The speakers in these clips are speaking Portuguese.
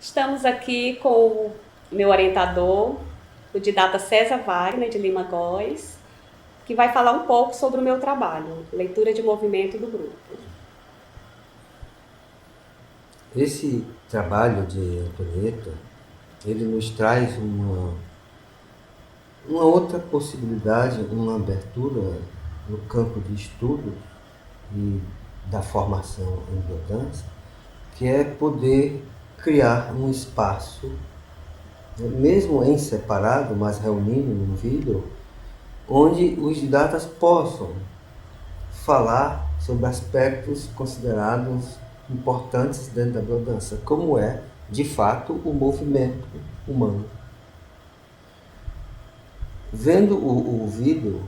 Estamos aqui com o meu orientador, o didata César Wagner, de Lima Góes, que vai falar um pouco sobre o meu trabalho, leitura de movimento do grupo. Esse trabalho de Antonieta, ele nos traz uma outra possibilidade, uma abertura no campo de estudo e da formação em biodança, que é poder criar um espaço, mesmo em separado, mas reunindo num vídeo, onde os didatas possam falar sobre aspectos considerados importantes dentro da biodança, como é, de fato, o movimento humano. Vendo o vídeo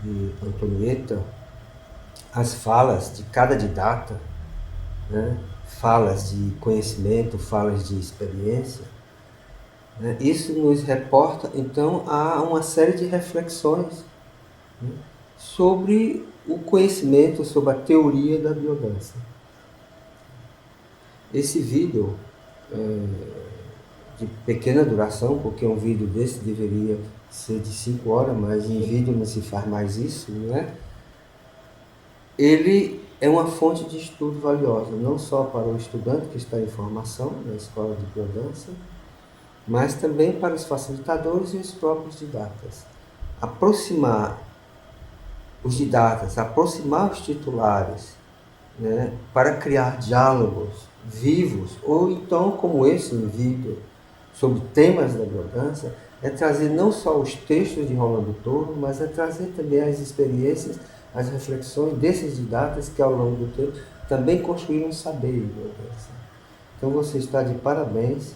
de Antonieta, as falas de cada didata, né, falas de conhecimento, falas de experiência, né, isso nos reporta, então, a uma série de reflexões, né, sobre o conhecimento, sobre a teoria da biodança. Esse vídeo de pequena duração, porque um vídeo desse deveria ser de 5 horas, mas em vídeo não se faz mais isso, né? Ele é uma fonte de estudo valiosa, não só para o estudante que está em formação na escola de biodança, mas também para os facilitadores e os próprios didatas. Aproximar os didatas, aproximar os titulares, né, para criar diálogos vivos, ou então, como esse vídeo, sobre temas da biodança, é trazer não só os textos de Rolando Toro, mas é trazer também as experiências, as reflexões desses didatas que, ao longo do tempo, também construíram um saber de biodança. Então, você está de parabéns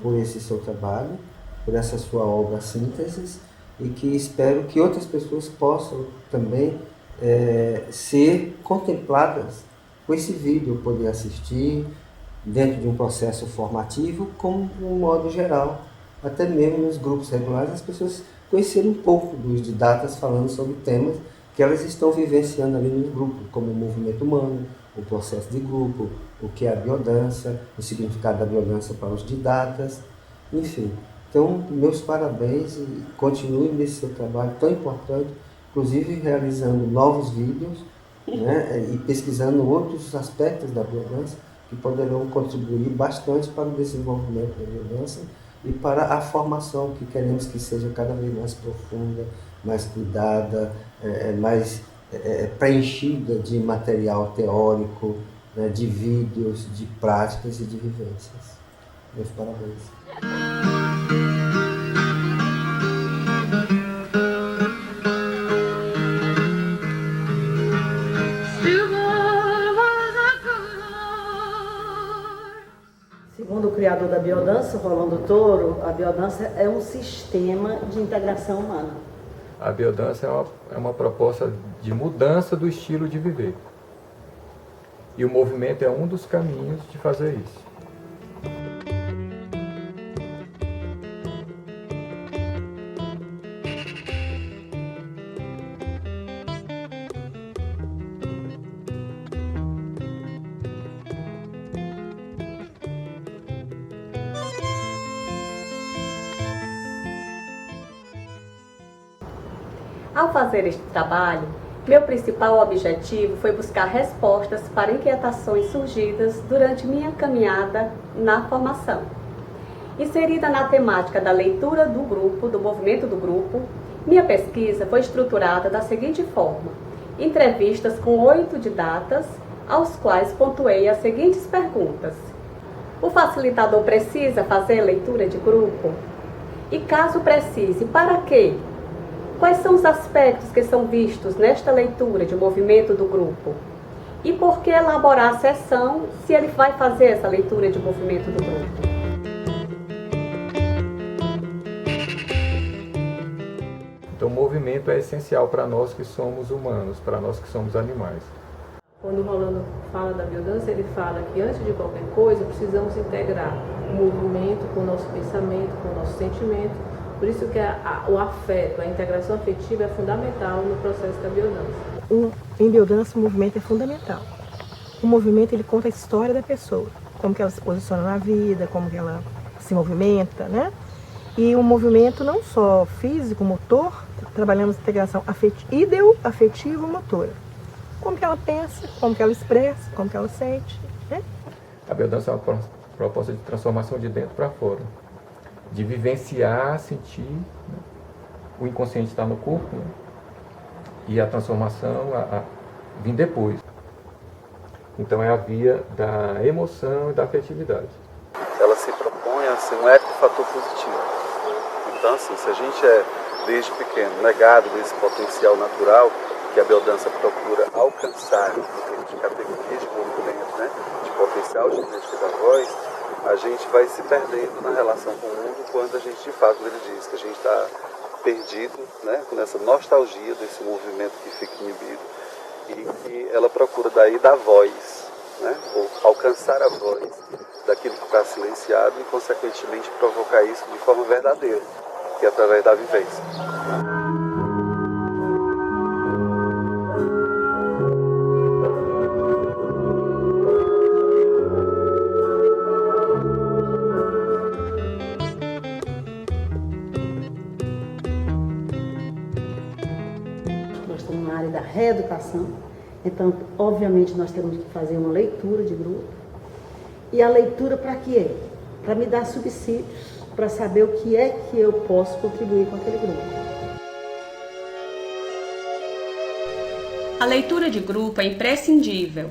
por esse seu trabalho, por essa sua obra Sínteses, e que espero que outras pessoas possam também ser contempladas com esse vídeo, poder assistir dentro de um processo formativo, como um modo geral, até mesmo nos grupos regulares, as pessoas conhecerem um pouco dos didatas falando sobre temas que elas estão vivenciando ali no grupo, como o movimento humano, o processo de grupo, o que é a biodança, o significado da biodança para os didatas, enfim. Então, meus parabéns e continue nesse seu trabalho tão importante, inclusive realizando novos vídeos, né, e pesquisando outros aspectos da biodança que poderão contribuir bastante para o desenvolvimento da biodança e para a formação que queremos que seja cada vez mais profunda, mais cuidada, mais preenchida de material teórico, né, de vídeos, de práticas e de vivências. Meus parabéns. Segundo o criador da biodança, Rolando Toro, a biodança é um sistema de integração humana. A biodança é uma proposta de mudança do estilo de viver. E o movimento é um dos caminhos de fazer isso. Ao fazer este trabalho, meu principal objetivo foi buscar respostas para inquietações surgidas durante minha caminhada na formação. Inserida na temática da leitura do grupo, do movimento do grupo, minha pesquisa foi estruturada da seguinte forma: entrevistas com 8 didatas, aos quais pontuei as seguintes perguntas. O facilitador precisa fazer leitura de grupo? E caso precise, para quê? Quais são os aspectos que são vistos nesta leitura de movimento do grupo? E por que elaborar a sessão se ele vai fazer essa leitura de movimento do grupo? Então, o movimento é essencial para nós que somos humanos, para nós que somos animais. Quando o Rolando fala da biodança, ele fala que antes de qualquer coisa precisamos integrar o movimento com o nosso pensamento, com o nosso sentimento. Por isso que o afeto, a integração afetiva é fundamental no processo da biodança. Em biodança, o movimento é fundamental. O movimento ele conta a história da pessoa. como que ela se posiciona na vida, como que ela se movimenta, né? E o movimento não só físico, motor, trabalhamos integração afetivo-motora. Como que ela pensa, como que ela expressa, como que ela sente, né? A biodança é uma proposta de transformação de dentro para fora, de vivenciar, sentir, né? O inconsciente está no corpo, né? E a transformação vem depois. Então é a via da emoção e da afetividade. Ela se propõe a ser um ecofator positivo. Então, assim, se a gente é, desde pequeno, negado desse potencial natural que a biodança procura alcançar em termos de categorias de movimento, né, de potencial genético da voz, a gente vai se perdendo na relação com o mundo quando a gente, de fato, ele diz que a gente está perdido, né, nessa nostalgia desse movimento que fica inibido, e que ela procura daí dar voz, né, ou alcançar a voz daquilo que está silenciado e, consequentemente, provocar isso de forma verdadeira, que é através da vivência. Nós estamos na área da reeducação, então, obviamente, nós temos que fazer uma leitura de grupo. E a leitura para quê? Para me dar subsídios, para saber o que é que eu posso contribuir com aquele grupo. A leitura de grupo é imprescindível.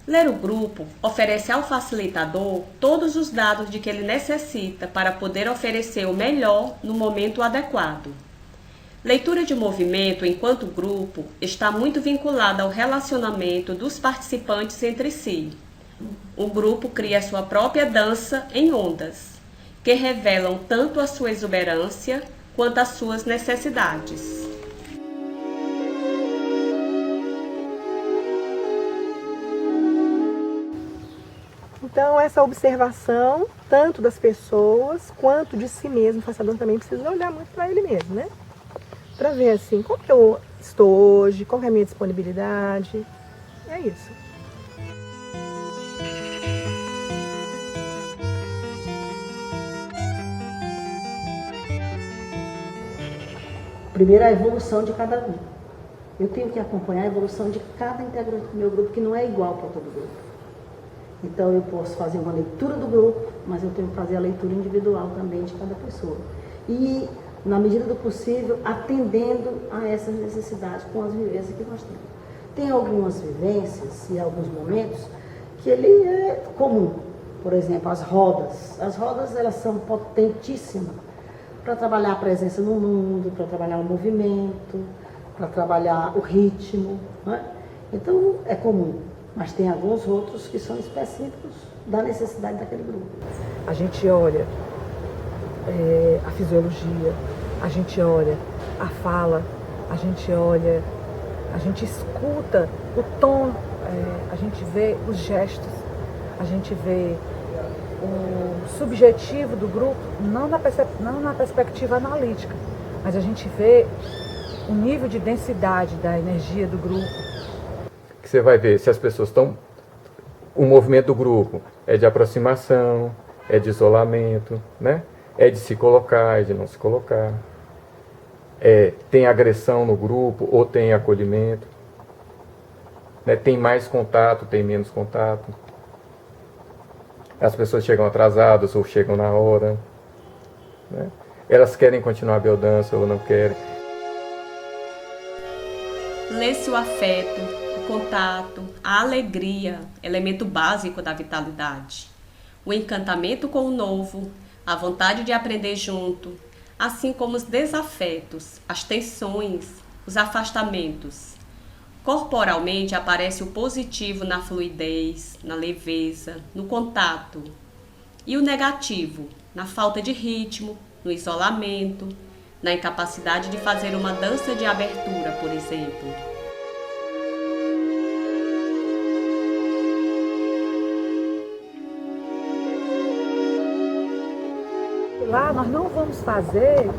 Ler o grupo oferece ao facilitador todos os dados de que ele necessita para poder oferecer o melhor no momento adequado. Leitura de movimento enquanto grupo está muito vinculada ao relacionamento dos participantes entre si. O grupo cria sua própria dança em ondas, que revelam tanto a sua exuberância quanto as suas necessidades. Então, essa observação, tanto das pessoas quanto de si mesmo, o façador também precisa olhar muito para ele mesmo, né? Para ver assim, como que eu estou hoje, qual é a minha disponibilidade. É isso. Primeiro, a evolução de cada um. Eu tenho que acompanhar a evolução de cada integrante do meu grupo, que não é igual para todo grupo. Então, eu posso fazer uma leitura do grupo, mas eu tenho que fazer a leitura individual também de cada pessoa. E, na medida do possível, atendendo a essas necessidades com as vivências que nós temos. Tem algumas vivências e alguns momentos que ele é comum. Por exemplo, as rodas. As rodas, elas são potentíssimas para trabalhar a presença no mundo, para trabalhar o movimento, para trabalhar o ritmo, né? Então, é comum. Mas tem alguns outros que são específicos da necessidade daquele grupo. A gente olha a fisiologia, a gente olha a fala, a gente olha, a gente escuta o tom, a gente vê os gestos, a gente vê o subjetivo do grupo, não na perspectiva analítica, mas a gente vê o nível de densidade da energia do grupo. Que você vai ver se as pessoas estão... O movimento do grupo é de aproximação, é de isolamento, né? É de se colocar, é de não se colocar. Tem agressão no grupo ou tem acolhimento. Né? Tem mais contato, tem menos contato. As pessoas chegam atrasadas ou chegam na hora. Né? Elas querem continuar a biodança ou não querem. Lê-se o afeto, o contato, a alegria, elemento básico da vitalidade. O encantamento com o novo, a vontade de aprender junto, assim como os desafetos, as tensões, os afastamentos. Corporalmente aparece o positivo na fluidez, na leveza, no contato. E o negativo, na falta de ritmo, no isolamento, na incapacidade de fazer uma dança de abertura, por exemplo. Lá nós não vamos fazer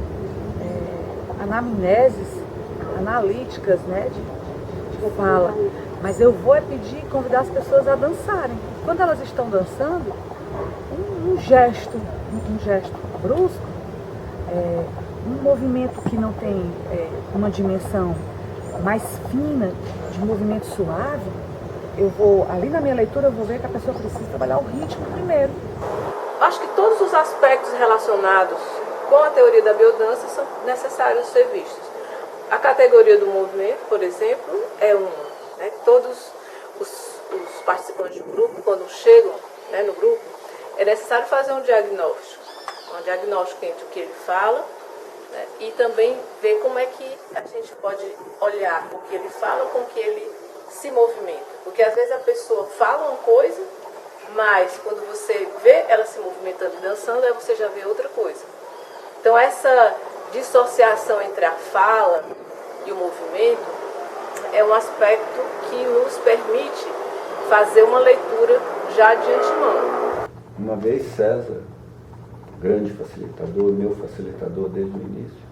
anamneses analíticas, né, de fala, mas eu vou pedir, convidar as pessoas a dançarem. Quando elas estão dançando, um gesto brusco, um movimento que não tem uma dimensão mais fina, de movimento suave, ali na minha leitura, eu vou ver que a pessoa precisa trabalhar o ritmo primeiro. Acho que todos os aspectos relacionados com a teoria da biodança são necessários ser vistos. A categoria do movimento, por exemplo, é uma. Né? Todos os participantes do grupo, quando chegam, né, no grupo, é necessário fazer um diagnóstico entre o que ele fala, né, e também ver como é que a gente pode olhar o que ele fala com o que ele se movimenta. Porque às vezes a pessoa fala uma coisa, mas quando você vê ela se movimentando e dançando, aí você já vê outra coisa. Então essa dissociação entre a fala e o movimento é um aspecto que nos permite fazer uma leitura já de antemão. Uma vez César, grande facilitador, meu facilitador desde o início,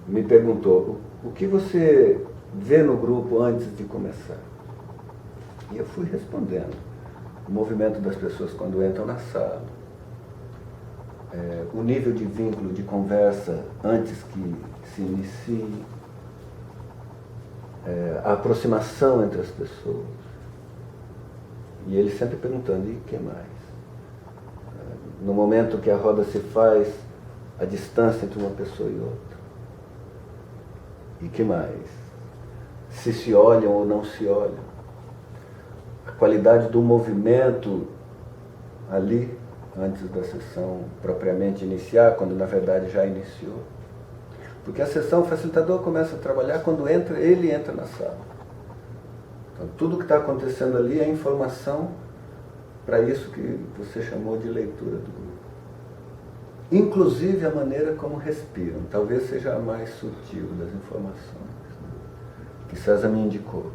me perguntou: o que você vê no grupo antes de começar? E eu fui respondendo: o movimento das pessoas quando entram na sala, o nível de vínculo, de conversa antes que se inicie, a aproximação entre as pessoas. E ele sempre perguntando: e o que mais? No momento que a roda se faz, a distância entre uma pessoa e outra. E o que mais? Se olham ou não se olham. A qualidade do movimento ali, antes da sessão propriamente iniciar, quando na verdade já iniciou. Porque a sessão, o facilitador começa a trabalhar quando ele entra na sala. Então, tudo que está acontecendo ali é informação para isso que você chamou de leitura do grupo. Inclusive a maneira como respiram, talvez seja a mais sutil das informações, né, que César me indicou.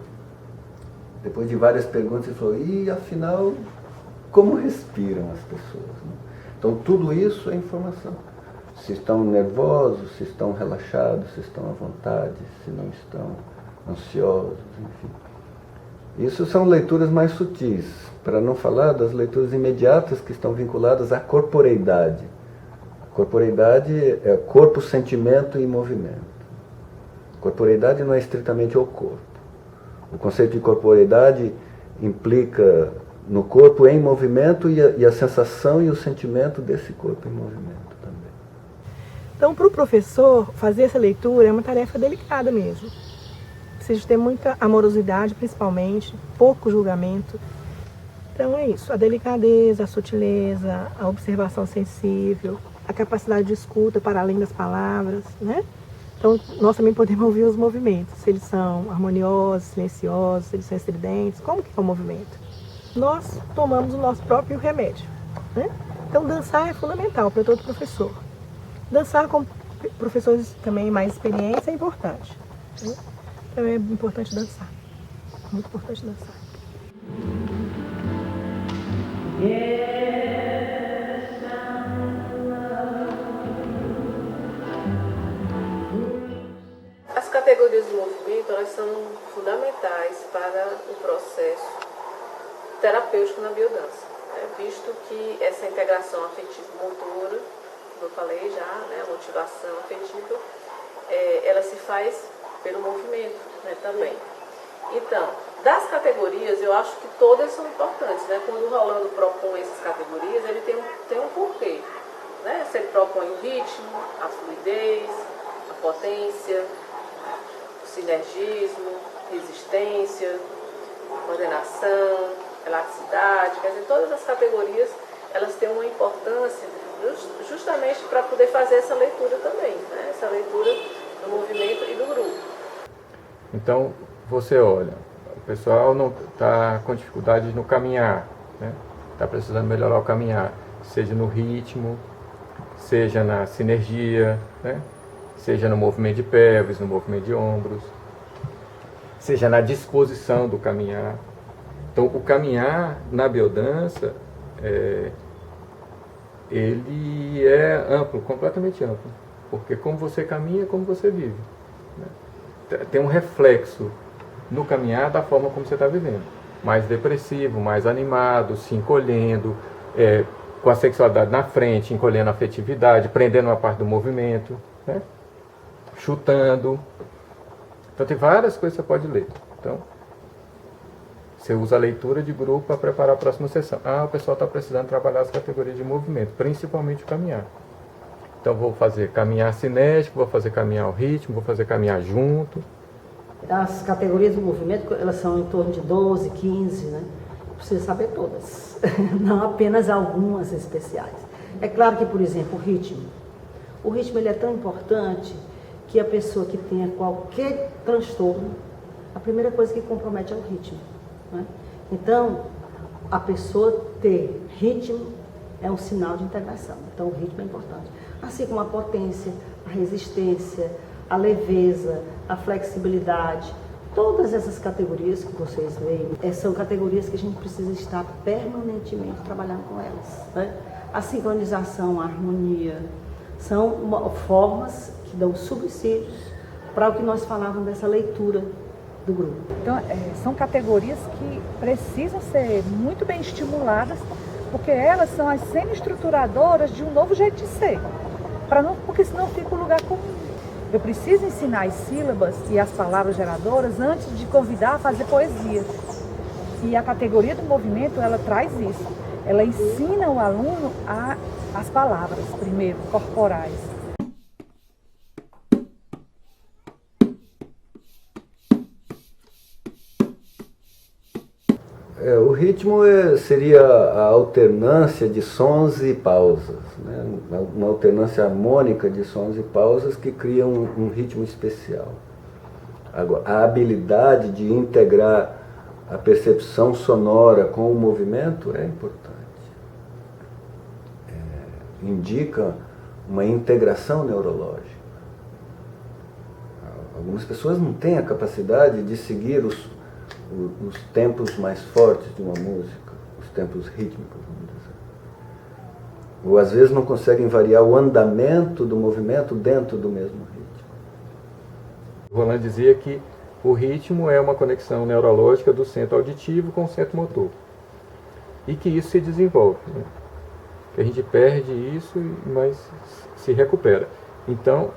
Depois de várias perguntas, ele falou: e afinal, como respiram as pessoas? Né? Então tudo isso é informação. Se estão nervosos, se estão relaxados, se estão à vontade, se não estão ansiosos, enfim. Isso são leituras mais sutis, para não falar das leituras imediatas que estão vinculadas à corporeidade. A corporeidade é corpo, sentimento e movimento. Corporeidade não é estritamente o corpo. O conceito de corporeidade implica no corpo em movimento e a sensação e o sentimento desse corpo em movimento também. Então, para o professor, fazer essa leitura é uma tarefa delicada mesmo. Precisa ter muita amorosidade, principalmente, pouco julgamento. Então é isso, a delicadeza, a sutileza, a observação sensível, a capacidade de escuta para além das palavras, né? Então nós também podemos ouvir os movimentos, se eles são harmoniosos, silenciosos, se eles são estridentes, como que é o movimento? Nós tomamos o nosso próprio remédio, né? Então dançar é fundamental para todo professor. Dançar com professores também mais experientes é importante, né? Então é importante dançar, muito importante dançar. As categorias do movimento, elas são fundamentais para o processo terapêutico na biodança, né? Visto que essa integração afetivo-motora, como eu falei já, né? A motivação afetiva, ela se faz pelo movimento, né, também. Então, das categorias, eu acho que todas são importantes, né? Quando o Rolando propõe essas categorias, ele tem um porquê, né? Você propõe o ritmo, a fluidez, a potência, o sinergismo, resistência, coordenação, elasticidade, quer dizer, todas as categorias, elas têm uma importância justamente para poder fazer essa leitura também, né? Essa leitura do movimento e do grupo. Então, você olha, o pessoal não está com dificuldade no caminhar, né? Está precisando melhorar o caminhar, seja no ritmo, seja na sinergia, né? Seja no movimento de pelvis, no movimento de ombros, seja na disposição do caminhar. Então, o caminhar na biodança, ele é amplo, completamente amplo, porque como você caminha, é como você vive, né? Tem um reflexo no caminhar da forma como você está vivendo. Mais depressivo, mais animado, se encolhendo, com a sexualidade na frente, encolhendo a afetividade, prendendo uma parte do movimento, né? Chutando. Então tem várias coisas que você pode ler. Então, você usa a leitura de grupo para preparar a próxima sessão. O pessoal está precisando trabalhar as categorias de movimento, principalmente o caminhar. Então vou fazer caminhar cinético, vou fazer caminhar ao ritmo, vou fazer caminhar junto. As categorias do movimento, elas são em torno de 12, 15, né? Precisa saber todas, não apenas algumas especiais. É claro que, por exemplo, o ritmo ele é tão importante que a pessoa que tenha qualquer transtorno, a primeira coisa que compromete é o ritmo, né? Então, a pessoa ter ritmo é um sinal de integração, então o ritmo é importante. Assim como a potência, a resistência, a leveza, a flexibilidade, todas essas categorias que vocês veem, são categorias que a gente precisa estar permanentemente trabalhando com elas, né? A sincronização, a harmonia, são formas que dão subsídios para o que nós falávamos dessa leitura do grupo. Então, são categorias que precisam ser muito bem estimuladas, porque elas são as semi-estruturadoras de um novo jeito de ser, porque senão fica o lugar comum. Eu preciso ensinar as sílabas e as palavras geradoras antes de convidar a fazer poesia. E a categoria do movimento, ela traz isso. Ela ensina o aluno as palavras, primeiro, corporais. O ritmo seria a alternância de sons e pausas, né? Uma alternância harmônica de sons e pausas que cria um ritmo especial. Agora, a habilidade de integrar a percepção sonora com o movimento é importante. Indica uma integração neurológica. Algumas pessoas não têm a capacidade de seguir os tempos mais fortes de uma música, os tempos rítmicos, vamos dizer. Ou às vezes não conseguem variar o andamento do movimento dentro do mesmo ritmo. Roland dizia que o ritmo é uma conexão neurológica do centro auditivo com o centro motor. E que isso se desenvolve, né? Que a gente perde isso, mas se recupera. Então,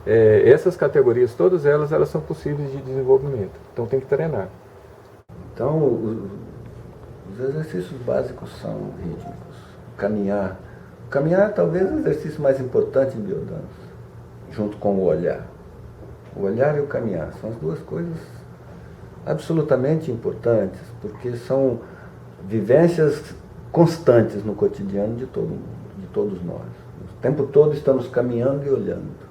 essas categorias, todas elas são possíveis de desenvolvimento. Então tem que treinar. Então, os exercícios básicos são rítmicos. Caminhar. Caminhar talvez é o exercício mais importante em biodança, junto com o olhar. O olhar e o caminhar são as duas coisas absolutamente importantes, porque são vivências constantes no cotidiano de todo mundo, de todos nós. O tempo todo estamos caminhando e olhando.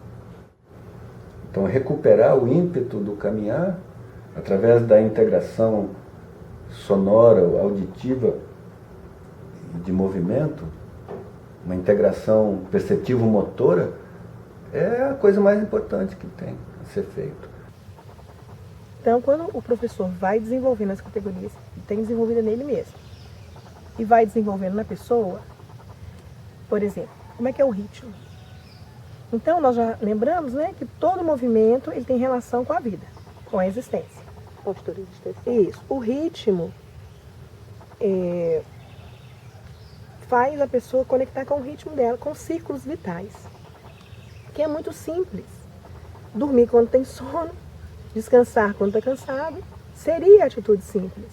Então, recuperar o ímpeto do caminhar através da integração sonora, auditiva e de movimento, uma integração perceptivo-motora, é a coisa mais importante que tem a ser feito. Então, quando o professor vai desenvolvendo as categorias, tem desenvolvida nele mesmo, e vai desenvolvendo na pessoa, por exemplo, como é que é o ritmo? Então, nós já lembramos, né, que todo movimento ele tem relação com a vida, com a existência. Postura de existência. Isso. O ritmo faz a pessoa conectar com o ritmo dela, com círculos vitais, que é muito simples. Dormir quando tem sono, descansar quando está cansado, seria atitude simples.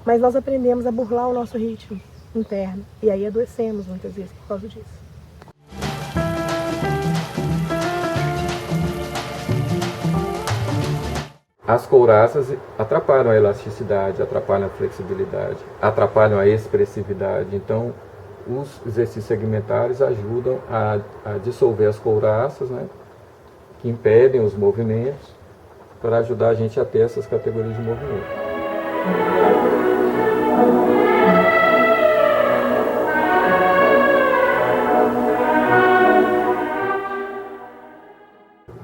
Mas nós aprendemos a burlar o nosso ritmo interno, e aí adoecemos muitas vezes por causa disso. As couraças atrapalham a elasticidade, atrapalham a flexibilidade, atrapalham a expressividade. Então, os exercícios segmentares ajudam a dissolver as couraças, né, que impedem os movimentos, para ajudar a gente a ter essas categorias de movimento.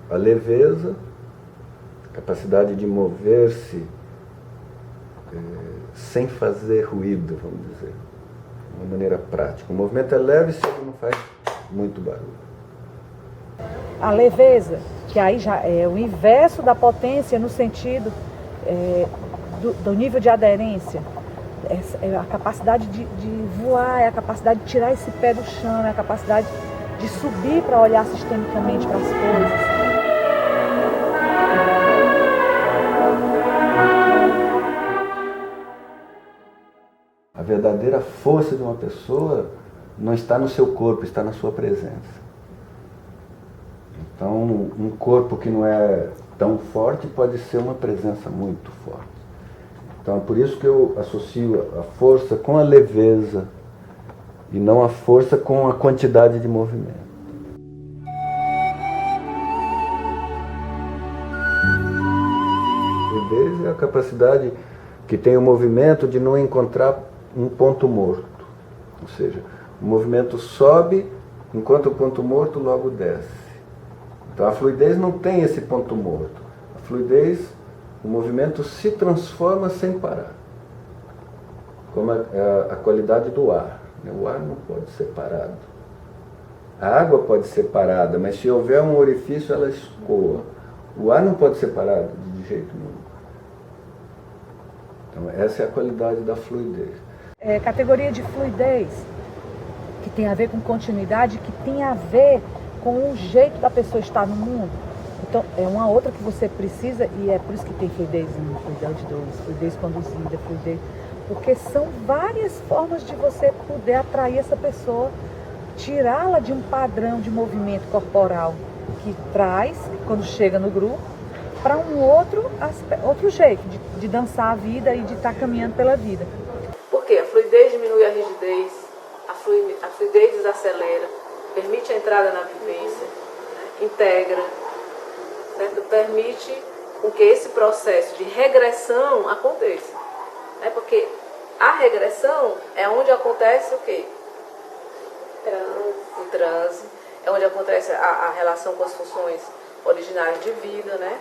A leveza, capacidade de mover-se sem fazer ruído, vamos dizer, de uma maneira prática. O movimento é leve se ele não faz muito barulho. A leveza, que aí já é o inverso da potência no sentido do nível de aderência. É a capacidade de voar, é a capacidade de tirar esse pé do chão, é a capacidade de subir para olhar sistemicamente para as coisas. A verdadeira força de uma pessoa não está no seu corpo, está na sua presença. Então, um corpo que não é tão forte pode ser uma presença muito forte. Então, é por isso que eu associo a força com a leveza e não a força com a quantidade de movimento. A fluidez é a capacidade que tem o movimento de não encontrar um ponto morto. Ou seja, o movimento sobe, enquanto o ponto morto logo desce. Então a fluidez não tem esse ponto morto. A fluidez, o movimento se transforma sem parar. Como a qualidade do ar. O ar não pode ser parado. A água pode ser parada, mas se houver um orifício, ela escoa. O ar não pode ser parado de jeito nenhum. Então essa é a qualidade da fluidez. Categoria de fluidez, que tem a ver com continuidade, que tem a ver com o jeito da pessoa estar no mundo. Então, é uma outra que você precisa, e é por isso que tem fluidez 1, fluidez 2, fluidez conduzida, fluidez... Porque são várias formas de você poder atrair essa pessoa, tirá-la de um padrão de movimento corporal que traz, quando chega no grupo, para um outro jeito de dançar a vida e de estar caminhando pela vida. Porque a fluidez diminui a rigidez, a fluidez desacelera, permite a entrada na vivência, né? Integra, certo? Permite com que esse processo de regressão aconteça. Né? Porque a regressão é onde acontece o quê? O transe, é onde acontece a relação com as funções originárias de vida, né?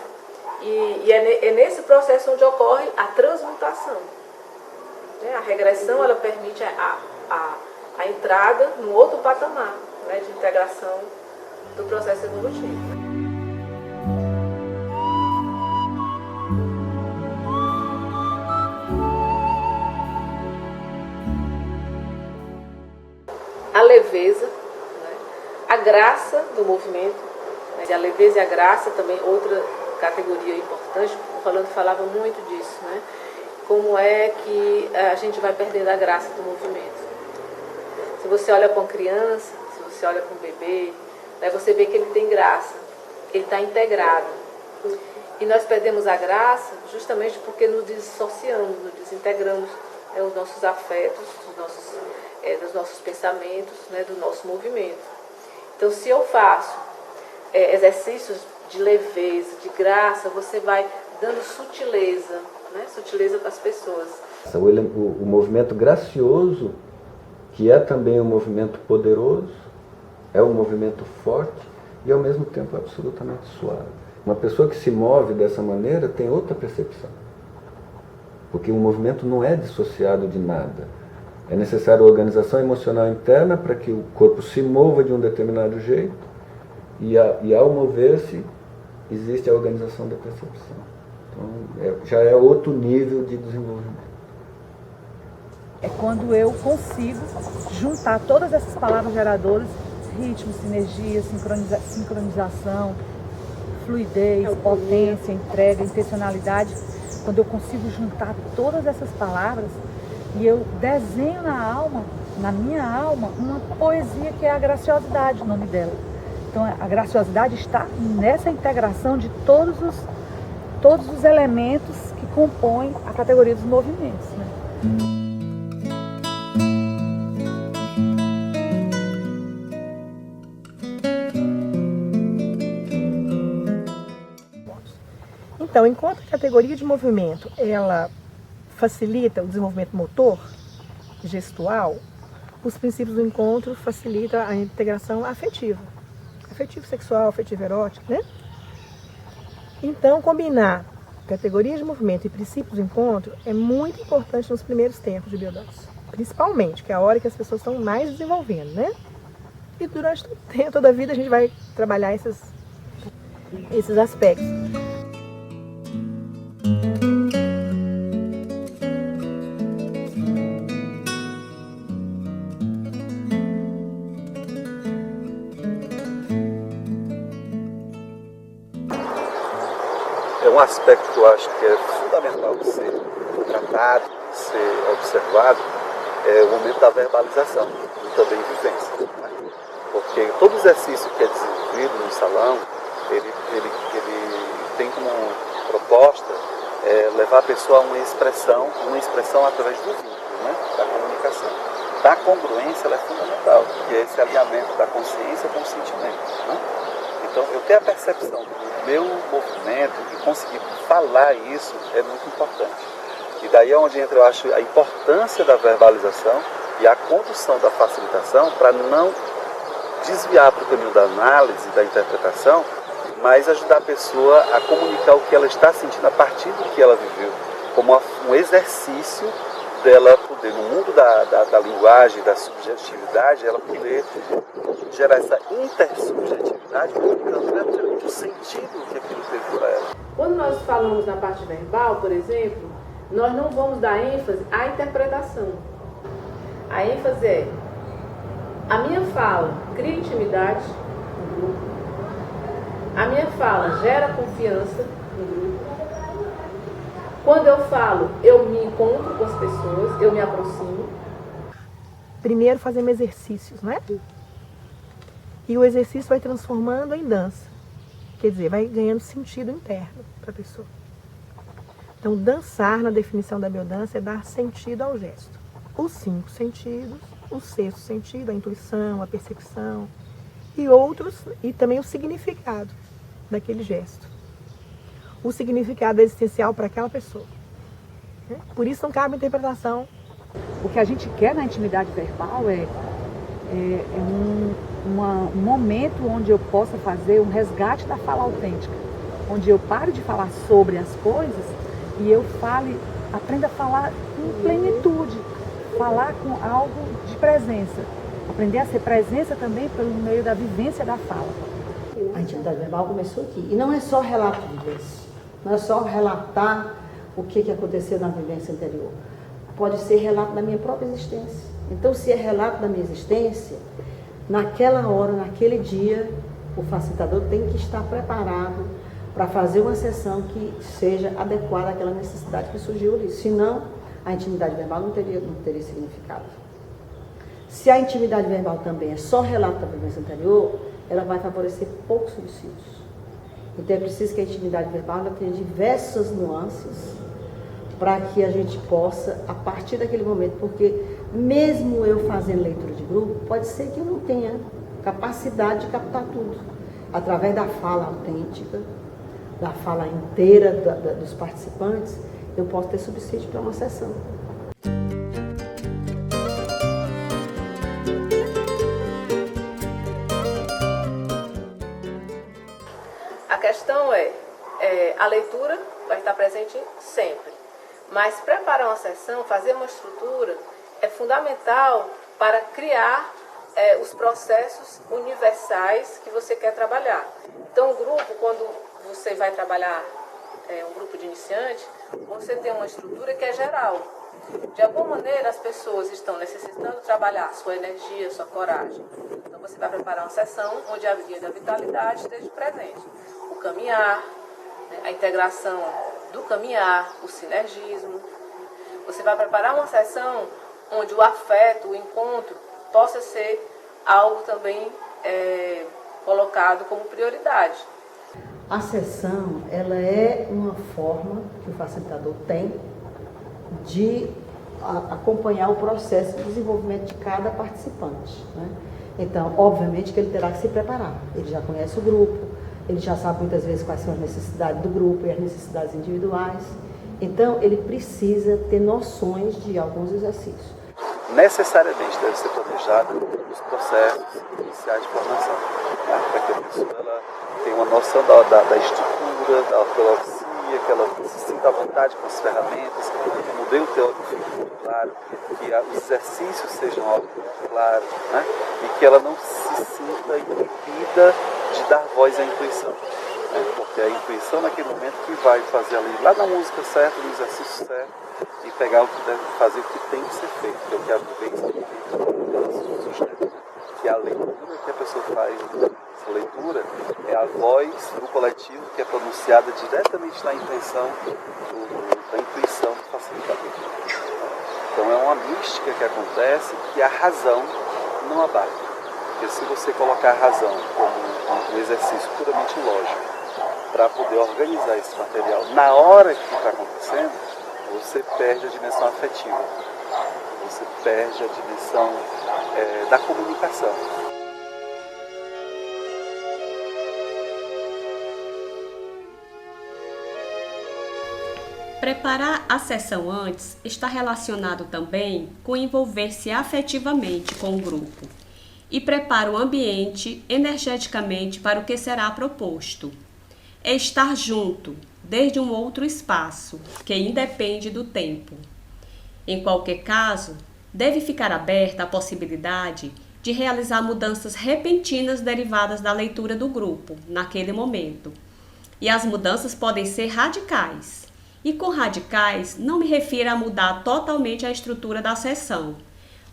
E é nesse processo onde ocorre a transmutação. A regressão, ela permite a entrada num outro patamar, né, de integração do processo evolutivo. A leveza, né, a graça do movimento, né, a leveza e a graça também, outra categoria importante, o Rolando falava muito disso, né? Como é que a gente vai perdendo a graça do movimento. Se você olha com criança, se você olha com bebê, né, você vê que ele tem graça, ele está integrado. E nós perdemos a graça justamente porque nos dissociamos, nos desintegramos, né, os nossos afetos, dos nossos pensamentos, né, do nosso movimento. Então, se eu faço exercícios de leveza, de graça, você vai dando sutileza, né? Sutileza para as pessoas. O movimento gracioso, que é também um movimento poderoso, é um movimento forte e ao mesmo tempo absolutamente suave. Uma pessoa que se move dessa maneira tem outra percepção, porque o movimento não é dissociado de nada. É necessária organização emocional interna para que o corpo se mova de um determinado jeito e ao mover-se existe a organização da percepção. Então, já é outro nível de desenvolvimento. É quando eu consigo juntar todas essas palavras geradoras, ritmo, sinergia, sincronização, fluidez, potência, entrega, intencionalidade, quando eu consigo juntar todas essas palavras e eu desenho na minha alma, uma poesia que é a graciosidade, o nome dela. Então a graciosidade está nessa integração de todos os elementos que compõem a categoria dos movimentos, né? Então, enquanto a categoria de movimento ela facilita o desenvolvimento motor, gestual, os princípios do encontro facilitam a integração afetiva. Afetivo sexual, afetivo erótico, né? Então, combinar categoria de movimento e princípios do encontro é muito importante nos primeiros tempos de biodança. Principalmente, que é a hora que as pessoas estão mais desenvolvendo, né? E durante toda a vida a gente vai trabalhar esses aspectos. um aspecto que eu acho que é fundamental de ser tratado, de ser observado, é o momento da verbalização e também vivência. Né? Porque todo exercício que é desenvolvido no salão, ele tem como proposta levar a pessoa a uma expressão através do vínculo, né? Da comunicação. Da congruência, ela é fundamental, que é esse alinhamento da consciência com o sentimento. Né? Então, eu ter a percepção do meu movimento e conseguir falar isso é muito importante. E daí é onde entra, eu acho, a importância da verbalização e a condução da facilitação para não desviar para o caminho da análise, da interpretação, mas ajudar a pessoa a comunicar o que ela está sentindo a partir do que ela viveu, como um exercício dela poder, no mundo da linguagem, da subjetividade, ela poder gerar essa intersubjetividade, comunicando o sentido que aquilo teve para ela. Quando nós falamos na parte verbal, por exemplo, nós não vamos dar ênfase à interpretação. A ênfase é: a minha fala cria intimidade no grupo, a minha fala gera confiança no grupo. Quando eu falo, eu me encontro com as pessoas, eu me aproximo. Primeiro fazemos exercícios, né? E o exercício vai transformando em dança. Quer dizer, vai ganhando sentido interno para a pessoa. Então, dançar, na definição da biodança, é dar sentido ao gesto. Os 5 sentidos, o 6º sentido, a intuição, a percepção, e outros, e também o significado daquele gesto. O significado é essencial para aquela pessoa. Por isso não cabe interpretação. O que a gente quer na intimidade verbal é um momento onde eu possa fazer um resgate da fala autêntica, onde eu pare de falar sobre as coisas e eu aprenda a falar com plenitude, falar com algo de presença, aprender a ser presença também pelo meio da vivência da fala. A intimidade verbal começou aqui. E não é só relato de vivência, não é só relatar o que aconteceu na vivência anterior. Pode ser relato da minha própria existência. Então, se é relato da minha existência, naquela hora, naquele dia, o facilitador tem que estar preparado para fazer uma sessão que seja adequada àquela necessidade que surgiu ali. Senão, a intimidade verbal não teria significado. Se a intimidade verbal também é só relato da vivência anterior, ela vai favorecer poucos subsídios. Então é preciso que a intimidade verbal tenha diversas nuances para que a gente possa, a partir daquele momento, porque mesmo eu fazendo leitura de grupo, pode ser que eu não tenha capacidade de captar tudo. Através da fala autêntica, da fala inteira dos participantes, eu posso ter subsídio para uma sessão. A questão a leitura vai estar presente sempre, mas preparar uma sessão, fazer uma estrutura é fundamental para criar os processos universais que você quer trabalhar. Então, o grupo, quando você vai trabalhar um grupo de iniciantes, você tem uma estrutura que é geral. De alguma maneira, as pessoas estão necessitando trabalhar sua energia, sua coragem. Então, você vai preparar uma sessão onde a guia da vitalidade esteja presente. O caminhar, a integração do caminhar, o sinergismo. Você vai preparar uma sessão onde o afeto, o encontro, possa ser algo também colocado como prioridade. A sessão, ela é uma forma que o facilitador tem de acompanhar o processo de desenvolvimento de cada participante, né? Então, obviamente que ele terá que se preparar. Ele já conhece o grupo, ele já sabe muitas vezes quais são as necessidades do grupo e as necessidades individuais. Então, ele precisa ter noções de alguns exercícios. Necessariamente deve ser planejado os processos iniciais de formação, né? Para que a pessoa tenha uma noção da estrutura, da ortodoxia, que ela se sinta à vontade com as ferramentas, que o modelo teórico fique muito claro, que os exercícios sejam algo muito claro, né? E que ela não se sinta impedida de dar voz à intuição, né? Porque é a intuição naquele momento que vai fazer ali, lá na música certa, no exercício certo, e pegar o que deve fazer, o que tem que ser feito, que é o que a vivência ela sustenta. que a leitura que a pessoa faz, essa leitura é a voz do coletivo que é pronunciada diretamente na intenção, da intuição do facilitador. Então é uma mística que acontece que a razão não abarca. Porque se você colocar a razão como um exercício puramente lógico para poder organizar esse material na hora que está acontecendo, você perde a dimensão afetiva, você perde a dimensão da comunicação. Preparar a sessão antes está relacionado também com envolver-se afetivamente com o grupo e prepara o ambiente energeticamente para o que será proposto. É estar junto, desde um outro espaço, que independe do tempo. Em qualquer caso, deve ficar aberta a possibilidade de realizar mudanças repentinas derivadas da leitura do grupo, naquele momento. E as mudanças podem ser radicais. E com radicais, não me refiro a mudar totalmente a estrutura da sessão,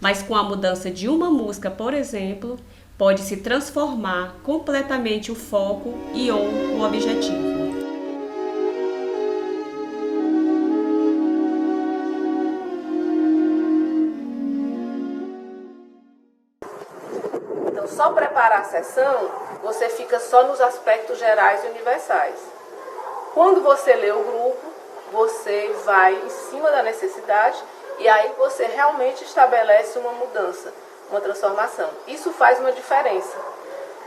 mas com a mudança de uma música, por exemplo, pode se transformar completamente o foco e ou o objetivo. Então, só preparar a sessão, você fica só nos aspectos gerais e universais. Quando você lê o grupo, você vai em cima da necessidade e aí você realmente estabelece uma mudança, uma transformação. Isso faz uma diferença,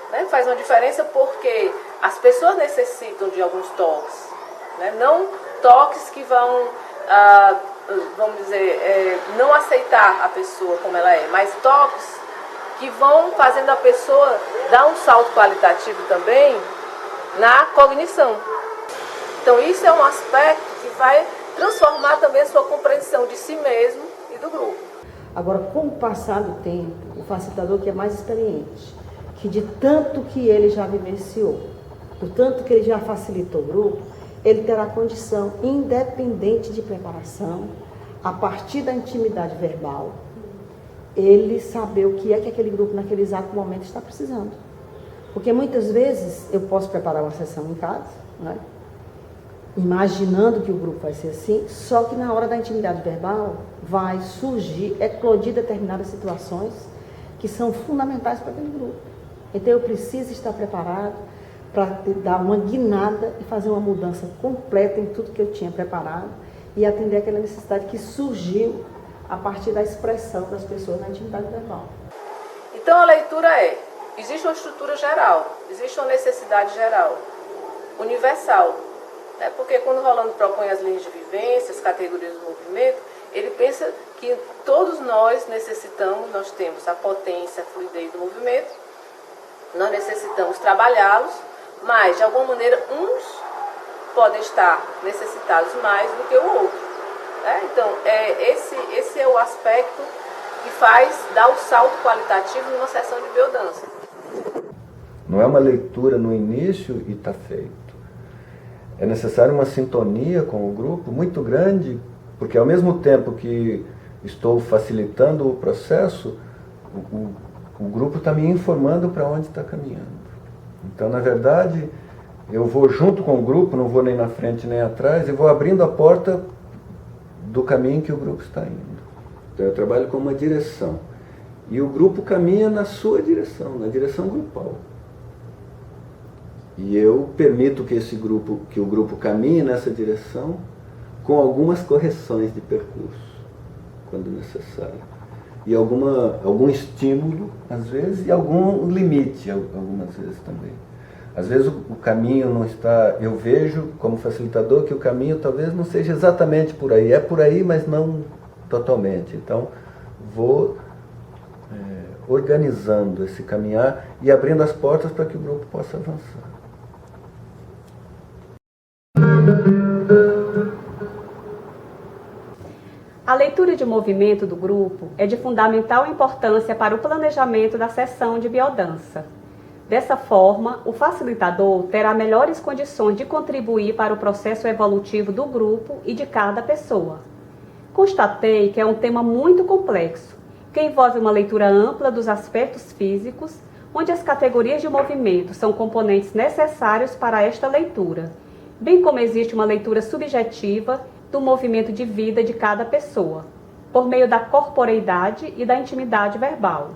né? Faz uma diferença porque as pessoas necessitam de alguns toques, né? Não toques que vão, vamos dizer, não aceitar a pessoa como ela é, mas toques que vão fazendo a pessoa dar um salto qualitativo também na cognição. Então isso é um aspecto que vai transformar também a sua compreensão de si mesmo e do grupo. Agora, com o passar do tempo, o facilitador que é mais experiente, que de tanto que ele já vivenciou, do tanto que ele já facilitou o grupo, ele terá condição, independente de preparação, a partir da intimidade verbal, ele saber o que é que aquele grupo naquele exato momento está precisando. Porque muitas vezes eu posso preparar uma sessão em casa, né? Imaginando que o grupo vai ser assim, só que na hora da intimidade verbal vai surgir, eclodir determinadas situações que são fundamentais para aquele grupo. Então eu preciso estar preparado para dar uma guinada e fazer uma mudança completa em tudo que eu tinha preparado e atender aquela necessidade que surgiu a partir da expressão das pessoas na intimidade verbal. Então a leitura existe uma estrutura geral, existe uma necessidade geral, universal. Porque quando o Rolando propõe as linhas de vivência, as categorias do movimento, ele pensa que todos nós necessitamos, nós temos a potência, a fluidez do movimento, nós necessitamos trabalhá-los, mas de alguma maneira uns podem estar necessitados mais do que o outro. Então esse é o aspecto que faz dar o salto qualitativo numa sessão de biodança. Não é uma leitura no início e está feito. É necessário uma sintonia com o grupo muito grande, porque ao mesmo tempo que estou facilitando o processo, o grupo está me informando para onde está caminhando. Então, na verdade, eu vou junto com o grupo, não vou nem na frente nem atrás, e vou abrindo a porta do caminho que o grupo está indo. Então, eu trabalho com uma direção. E o grupo caminha na sua direção, na direção grupal. E eu permito que o grupo caminhe nessa direção com algumas correções de percurso, quando necessário. E algum estímulo, às vezes, e algum limite, algumas vezes também. Às vezes o caminho não está... Eu vejo, como facilitador, que o caminho talvez não seja exatamente por aí. É por aí, mas não totalmente. Então, vou organizando esse caminhar e abrindo as portas para que o grupo possa avançar. A leitura de movimento do grupo é de fundamental importância para o planejamento da sessão de biodança. Dessa forma, o facilitador terá melhores condições de contribuir para o processo evolutivo do grupo e de cada pessoa. Constatei que é um tema muito complexo que envolve uma leitura ampla dos aspectos físicos, onde as categorias de movimento são componentes necessários para esta leitura, bem como existe uma leitura subjetiva do movimento de vida de cada pessoa, por meio da corporeidade e da intimidade verbal.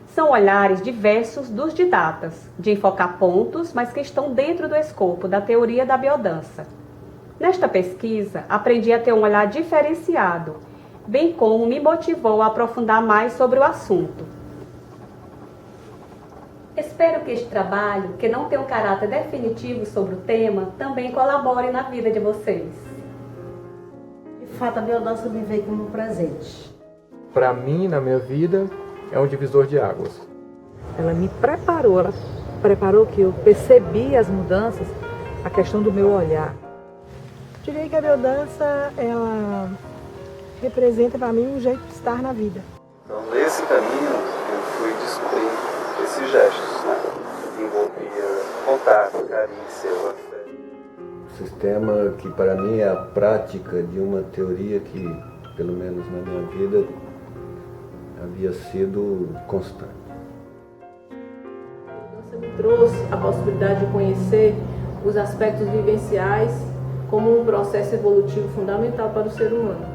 São olhares diversos dos didatas, de enfocar pontos, mas que estão dentro do escopo da teoria da biodança. Nesta pesquisa, aprendi a ter um olhar diferenciado, bem como me motivou a aprofundar mais sobre o assunto. Espero que este trabalho, que não tem um caráter definitivo sobre o tema, também colabore na vida de vocês. De fato, a biodança me veio como um presente. Para mim, na minha vida, é um divisor de águas. Ela me preparou, ela preparou que eu percebi as mudanças, a questão do meu olhar. Diria que a biodança, ela representa para mim um jeito de estar na vida. Então, nesse caminho, eu fui descobrindo esses gestos, né? Que envolvia contato, carícia, o afeto. Um sistema que para mim é a prática de uma teoria que, pelo menos na minha vida, havia sido constante. A biodança me trouxe a possibilidade de conhecer os aspectos vivenciais como um processo evolutivo fundamental para o ser humano.